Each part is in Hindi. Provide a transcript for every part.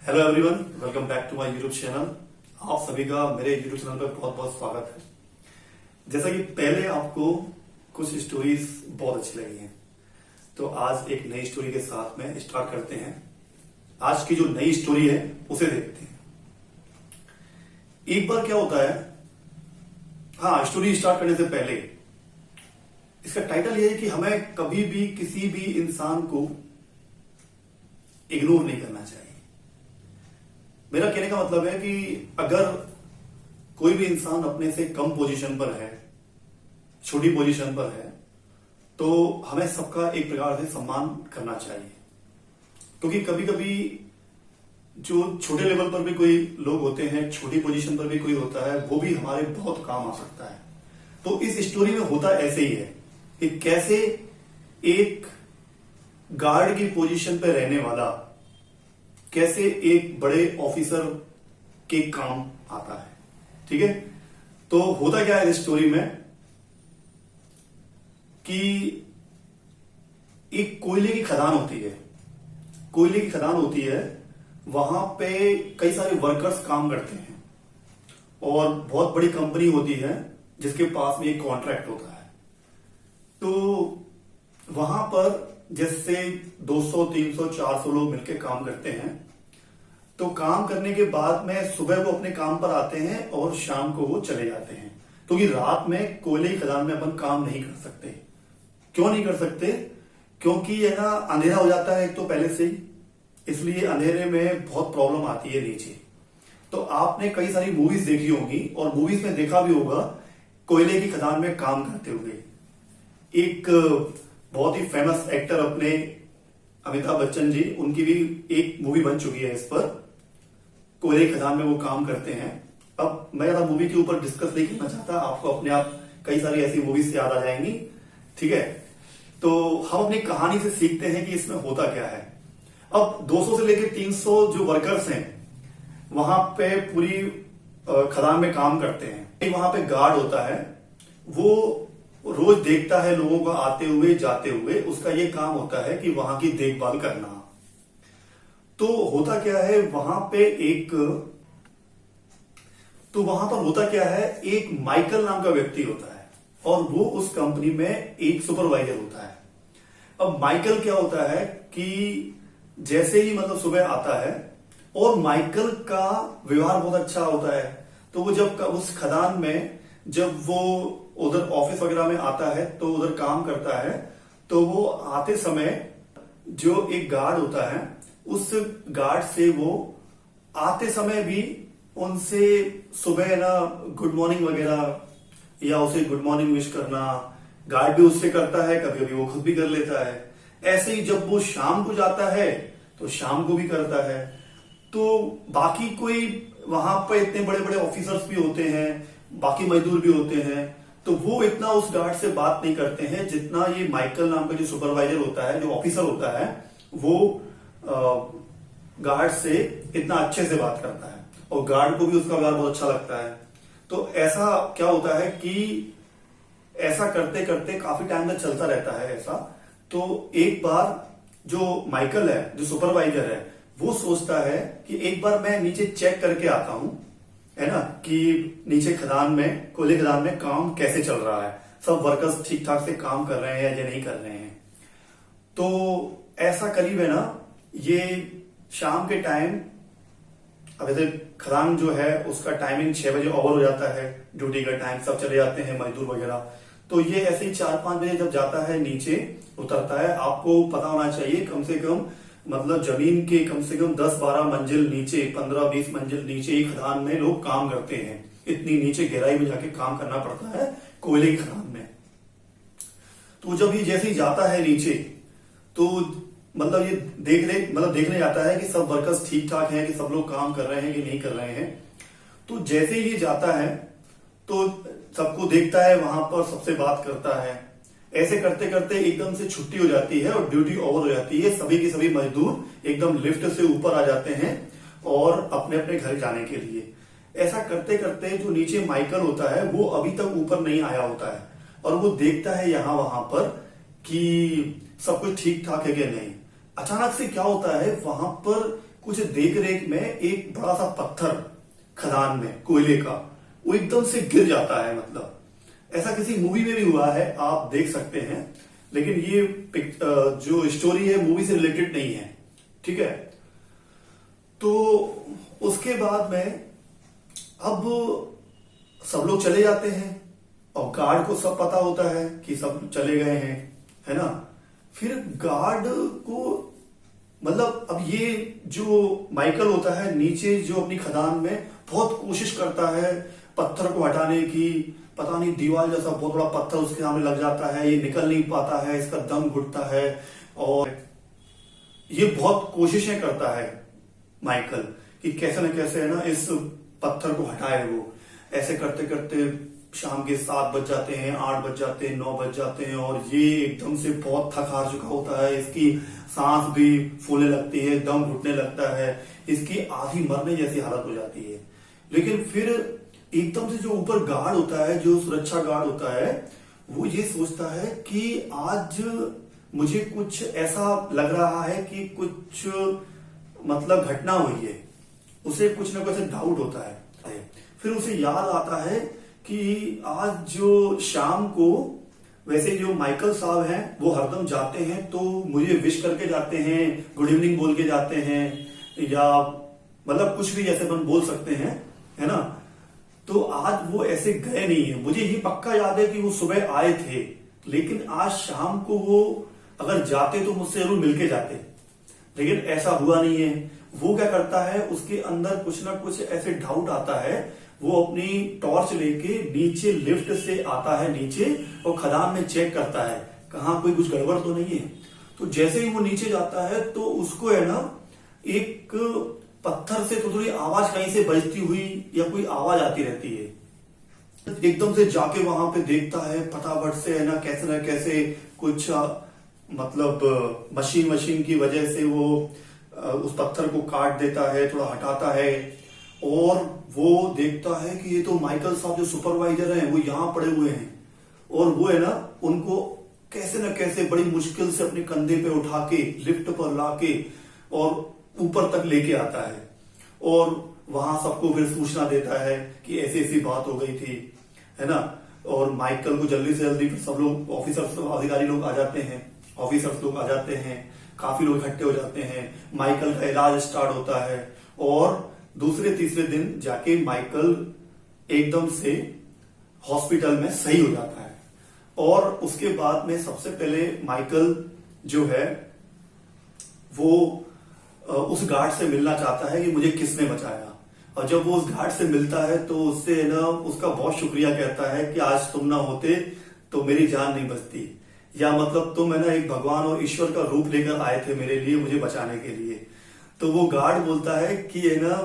Hello everyone, welcome back to my YouTube channel. आप सभी का मेरे यूट्यूब चैनल पर बहुत बहुत स्वागत है। जैसा कि पहले आपको कुछ स्टोरीज बहुत अच्छी लगी हैं, तो आज एक नई स्टोरी के साथ में स्टार्ट करते हैं। आज की जो नई स्टोरी है उसे देखते हैं। एक बार क्या होता है, हाँ, स्टोरी स्टार्ट करने से पहले इसका टाइटल यह है कि हमें कभी भी किसी भी इंसान को इग्नोर नहीं करना चाहिए। मेरा कहने का मतलब है कि अगर कोई भी इंसान अपने से कम पोजीशन पर है, छोटी पोजीशन पर है, तो हमें सबका एक प्रकार से सम्मान करना चाहिए। क्योंकि कभी कभी जो छोटे लेवल पर भी कोई लोग होते हैं, छोटी पोजीशन पर भी कोई होता है, वो भी हमारे बहुत काम आ सकता है। तो इस स्टोरी में होता ऐसे ही है कि कैसे एक गार्ड की पोजीशन पर रहने वाला कैसे एक बड़े ऑफिसर के काम आता है। ठीक है, तो होता क्या है इस स्टोरी में कि एक कोयले की खदान होती है। कोयले की खदान होती है, वहां पे कई सारे वर्कर्स काम करते हैं और बहुत बड़ी कंपनी होती है जिसके पास में एक कॉन्ट्रैक्ट होता है। तो वहां पर जैसे 200, 300, 400 लोग मिलकर काम करते हैं। तो काम करने के बाद में सुबह वो अपने काम पर आते हैं और शाम को वो चले जाते हैं, क्योंकि रात में कोयले की खदान में अपन काम नहीं कर सकते। क्यों नहीं कर सकते? क्योंकि है ना, अंधेरा हो जाता है एक तो पहले से ही, इसलिए अंधेरे में बहुत प्रॉब्लम आती है नीचे। तो आपने कई सारी मूवीज देखी होंगी और मूवीज में देखा भी होगा कोयले की खदान में काम करते हुए। एक बहुत ही फेमस एक्टर अपने अमिताभ बच्चन जी, उनकी भी एक मूवी बन चुकी है इस पर, कोयले की खदान में वो काम करते हैं। अब मैं ज्यादा मूवी के ऊपर डिस्कस नहीं करना चाहता, आपको अपने आप कई सारी ऐसी मूवीज याद आ जाएंगी। ठीक है, तो हम अपनी कहानी से सीखते हैं कि इसमें होता क्या है। अब 200 से लेकर 300 जो वर्कर्स हैं वहां पे पूरी खदान में काम करते हैं। वहां पे गार्ड होता है, वो रोज देखता है लोगों को आते हुए जाते हुए। उसका ये काम होता है कि वहां की देखभाल करना। तो होता क्या है वहां पे होता क्या है, एक माइकल नाम का व्यक्ति होता है और वो उस कंपनी में एक सुपरवाइजर होता है। अब माइकल क्या होता है कि जैसे ही मतलब सुबह आता है, और माइकल का व्यवहार बहुत अच्छा होता है। तो वो जब उस खदान में जब वो उधर ऑफिस वगैरह में आता है तो उधर काम करता है, तो वो आते समय जो एक गार्ड होता है, उस गार्ड से वो आते समय भी उनसे सुबह ना गुड मॉर्निंग वगैरह या उसे गुड मॉर्निंग विश करना, गार्ड भी उससे करता है, कभी कभी वो खुद भी कर लेता है। ऐसे ही जब वो शाम को जाता है तो शाम को भी करता है। तो बाकी कोई वहां पर इतने बड़े बड़े ऑफिसर्स भी होते हैं, बाकी मजदूर भी होते हैं, तो वो इतना उस गार्ड से बात नहीं करते हैं जितना ये माइकल नाम का जो सुपरवाइजर होता है, जो ऑफिसर होता है, वो गार्ड से इतना अच्छे से बात करता है और गार्ड को भी उसका व्यवहार बहुत अच्छा लगता है। तो ऐसा क्या होता है कि ऐसा करते करते काफी टाइम तक चलता रहता है ऐसा। तो एक बार जो माइकल है, जो सुपरवाइजर है, वो सोचता है कि एक बार मैं नीचे चेक करके आता हूं, है ना, कि नीचे खदान में, कोयले खदान में काम कैसे चल रहा है, सब वर्कर्स ठीक ठाक से काम कर रहे हैं या नहीं कर रहे हैं। तो ऐसा करीब है ना, ये शाम के टाइम, अब जैसे खदान जो है उसका टाइमिंग 6 बजे ओवर हो जाता है, ड्यूटी का टाइम, सब चले जाते हैं मजदूर वगैरह। तो ये ऐसे ही 4-5 बजे जब जाता है नीचे उतरता है। आपको पता होना चाहिए कम से कम, मतलब जमीन के कम से कम 10-12 मंजिल नीचे, 15-20 मंजिल नीचे ही खदान में लोग काम करते हैं। इतनी नीचे गहराई में जाके काम करना पड़ता है कोयले की खदान में। तो जब ये जैसे ही जाता है नीचे, तो मतलब ये देखने जाता है कि सब वर्कर्स ठीक ठाक हैं, कि सब लोग काम कर रहे हैं कि नहीं कर रहे हैं। तो जैसे ही ये जाता है तो सबको देखता है, वहां पर सबसे बात करता है। ऐसे करते करते एकदम से छुट्टी हो जाती है और ड्यूटी ओवर हो जाती है। सभी के सभी मजदूर एकदम लिफ्ट से ऊपर आ जाते हैं और अपने अपने घर जाने के लिए। ऐसा करते करते जो नीचे माइकल होता है वो अभी तक ऊपर नहीं आया होता है और वो देखता है यहां वहां पर कि सब कुछ ठीक ठाक है कि नहीं। अचानक से क्या होता है, वहां पर कुछ देख रेख में एक बड़ा सा पत्थर खदान में कोयले का वो एकदम से गिर जाता है। मतलब ऐसा किसी मूवी में भी हुआ है, आप देख सकते हैं, लेकिन ये जो स्टोरी है मूवी से रिलेटेड नहीं है, ठीक है। तो उसके बाद में अब सब लोग चले जाते हैं और गार्ड को सब पता होता है कि सब चले गए हैं, है ना। फिर गार्ड को मतलब अब ये जो माइकल होता है नीचे जो अपनी खदान में बहुत कोशिश करता है पत्थर को हटाने की, पता नहीं दीवार जैसा बहुत बड़ा पत्थर उसके सामने लग जाता है, ये निकल नहीं पाता है, इसका दम घुटता है और ये बहुत कोशिशें करता है माइकल कि कैसे न कैसे है ना इस पत्थर को हटाए। वो ऐसे करते करते शाम के 7 बज जाते हैं, 8 बज जाते हैं, 9 बज जाते हैं और ये एकदम से बहुत थक हार चुका होता है, इसकी सांस भी फूलने लगती है, दम घुटने लगता है, इसकी आधी मरने जैसी हालत हो जाती है। लेकिन फिर एकदम से जो ऊपर गार्ड होता है, जो सुरक्षा गार्ड होता है, वो ये सोचता है कि आज मुझे कुछ ऐसा लग रहा है कि कुछ मतलब घटना हुई है, उसे कुछ ना कुछ डाउट होता है। फिर उसे याद आता है कि आज जो शाम को वैसे जो माइकल साहब हैं वो हरदम जाते हैं तो मुझे विश करके जाते हैं, गुड इवनिंग बोल के जाते हैं, या मतलब कुछ भी जैसे अपन बोल सकते हैं, है ना। तो आज वो ऐसे गए नहीं है। मुझे ये पक्का याद है कि वो सुबह आए थे, लेकिन आज शाम को वो अगर जाते तो मुझसे जरूर मिलके जाते, लेकिन ऐसा हुआ नहीं है। वो क्या करता है, उसके अंदर कुछ ना कुछ ऐसे डाउट आता है, वो अपनी टॉर्च लेके नीचे लिफ्ट से आता है नीचे और खदान में चेक करता है कहाँ कोई कुछ गड़बड़ तो नहीं है। तो जैसे ही वो नीचे जाता है तो उसको है ना एक पत्थर से तो थोड़ी आवाज कहीं से बजती हुई या कोई आवाज आती रहती है। एकदम से जाके वहां पे देखता है फटाफट से, है ना कैसे कुछ मतलब मशीन की वजह से वो उस पत्थर को काट देता है, थोड़ा हटाता है और वो देखता है कि ये तो माइकल साहब जो सुपरवाइजर हैं वो यहां पड़े हुए हैं और वो है ना उनको कैसे न कैसे बड़ी मुश्किल से अपने कंधे पे उठा के लिफ्ट पर लाके और ऊपर तक लेके आता है और वहां सबको फिर सूचना देता है कि ऐसी ऐसी बात हो गई थी, है ना। और माइकल को जल्दी से जल्दी सब लोग ऑफिसर्स अधिकारी लोग आ जाते हैं, ऑफिसर्स लोग आ जाते हैं, काफी लोग इकट्ठे हो जाते हैं। माइकल का इलाज स्टार्ट होता है और दूसरे तीसरे दिन जाके माइकल एकदम से हॉस्पिटल में सही हो जाता है। और उसके बाद में सबसे पहले माइकल जो है वो उस गार्ड से मिलना चाहता है कि मुझे किसने बचाया, और जब वो उस गार्ड से मिलता है तो उससे ना उसका बहुत शुक्रिया कहता है कि आज तुम ना होते तो मेरी जान नहीं बचती, या मतलब तुम है ना एक भगवान और ईश्वर का रूप लेकर आए थे मेरे लिए, मुझे बचाने के लिए। तो वो गार्ड बोलता है कि है ना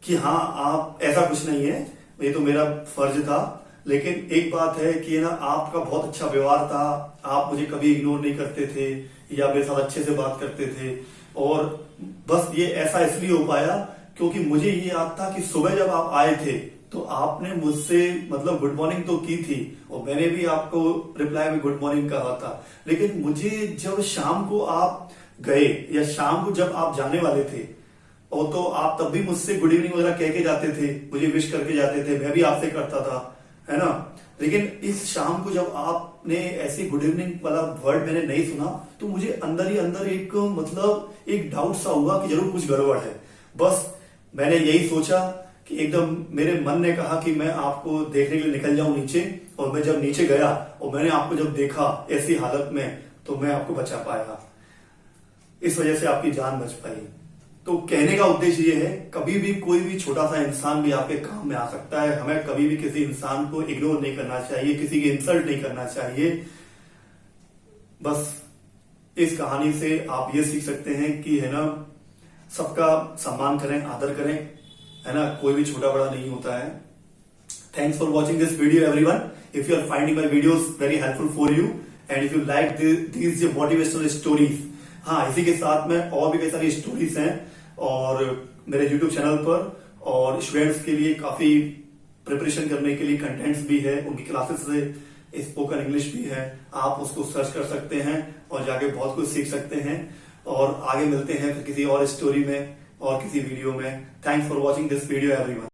कि हाँ आप ऐसा कुछ नहीं है, ये तो मेरा फर्ज था, लेकिन एक बात है कि है ना आपका बहुत अच्छा व्यवहार था, आप मुझे कभी इग्नोर नहीं करते थे या मेरे साथ अच्छे से बात करते थे, और बस ये ऐसा इसलिए हो पाया क्योंकि मुझे ये याद था कि सुबह जब आप आए थे तो आपने मुझसे मतलब गुड मॉर्निंग तो की थी और मैंने भी आपको रिप्लाई में गुड मॉर्निंग कहा था, लेकिन मुझे जब शाम को आप गए या शाम को जब आप जाने वाले थे और तो आप तब भी मुझसे गुड इवनिंग वगैरह कह के जाते थे, मुझे विश करके जाते थे, मैं भी आपसे करता था, है ना। लेकिन इस शाम को जब आपने ऐसी गुड इवनिंग वाला वर्ड मैंने नहीं सुना तो मुझे अंदर ही अंदर एक मतलब एक डाउट सा हुआ कि जरूर कुछ गड़बड़ है। बस मैंने यही सोचा कि एकदम मेरे मन ने कहा कि मैं आपको देखने के लिए निकल जाऊं नीचे, और मैं जब नीचे गया और मैंने आपको जब देखा ऐसी हालत में तो मैं आपको बचा पाया, इस वजह से आपकी जान बच पाई। तो कहने का उद्देश्य ये है कभी भी कोई भी छोटा सा इंसान भी आपके काम में आ सकता है, हमें कभी भी किसी इंसान को इग्नोर नहीं करना चाहिए, किसी की इंसल्ट नहीं करना चाहिए। बस इस कहानी से आप ये सीख सकते हैं कि है ना सबका सम्मान करें, आदर करें, है ना, कोई भी छोटा बड़ा नहीं होता है। Thanks for watching this video everyone. If you are finding my videos very helpful for you and if you like these motivational stories, हाँ इसी के साथ में और भी कई सारी स्टोरीज हैं और मेरे YouTube चैनल पर, और स्टूडेंट्स के लिए काफी प्रिपरेशन करने के लिए कंटेंट्स भी है, उनकी क्लासेस से स्पोकन इंग्लिश भी है, आप उसको सर्च कर सकते हैं और जाके बहुत कुछ सीख सकते हैं। और आगे मिलते हैं फिर किसी और स्टोरी में, और किसी वीडियो में। Thanks for watching this video everyone.